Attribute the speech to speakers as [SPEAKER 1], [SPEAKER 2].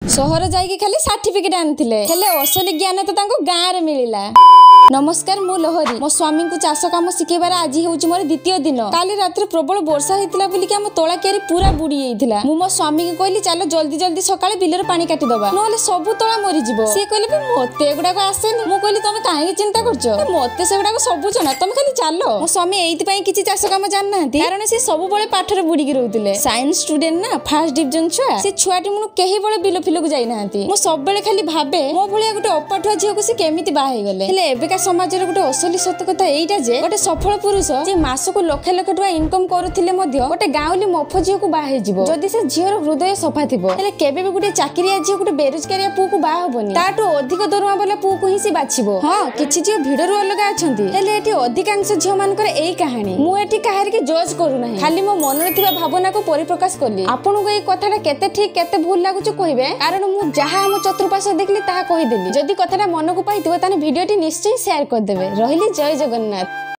[SPEAKER 1] सहर जाइए खाली सर्टिफिकेट आनिथिले हेले असली ज्ञान तो तांको गाँ रे मिलिला। नमस्कार मु लहरी मो स्वामी को चाष काम शिखेबार आज होउची मोर द्वितीय दिन। काली रात प्रबल वर्षा होइतिला बोली कि हम तोला केरी पूरा बुड़ी जाइतिला। मु मो स्वामी को कहली चलो जल्दी जल्दी सकाळे बिलर पानी काटी दबा नहले सब तोला मरि जिवो। से कहले मते एगुडा को आसेनी। मु कहली तमे काहे चिंता करछो मते सेगुडा को सब जना तमे खाली चलो। मो स्वामी एइति पई किछि चाष काम जान नाहंती कारण से सब बळे पाठरे बुडी के रहउतिले। साइंस स्टूडेंट ना फर्स्ट डिवीजन छुआ से छुआटी मुनु केही बळे बिल फिल को जाई नाहंती। मु सब बळे खाली भाबे मो भलिया गुटे अपाठुआ झियो को से केमिति बा हे गले। हेले एबेका समाज रे गुटे असली सत्य कथा एइटा जे गोटे सफल पुरुष जे मास को लक्ष लक्ष टका इनकम करूथिले मध्य गोटे गाउली मफ झियो को बाहे जिवो जदि से झियोर हृदय सफा थिबो। हेले केबे भी गुटे चाकरिया झियो गुटे बेरोजगारिया पु को बा होबनी ताटो अधिक दरमा वाला पु को ही से बाछिबो। हां किछि झियो भिडर अलगा अछंती हेले एठी अधिकांश झियो मानकर एई कहानी मु एठी काहेर के जज करू नाही खाली मो मन रे थिबा भावना को परिप्रकाश करली। आपन को एई कथाटा केते ठीक केते भूल लागुछ कहिबे कारण मु जहा हम चतुर्पाश देखली ताहा कहि देली। जदि कथाटा मन को पाइतिबो ताने भिडियोटी निश्चय शेयर कर देबे। रहिली जय जगन्नाथ।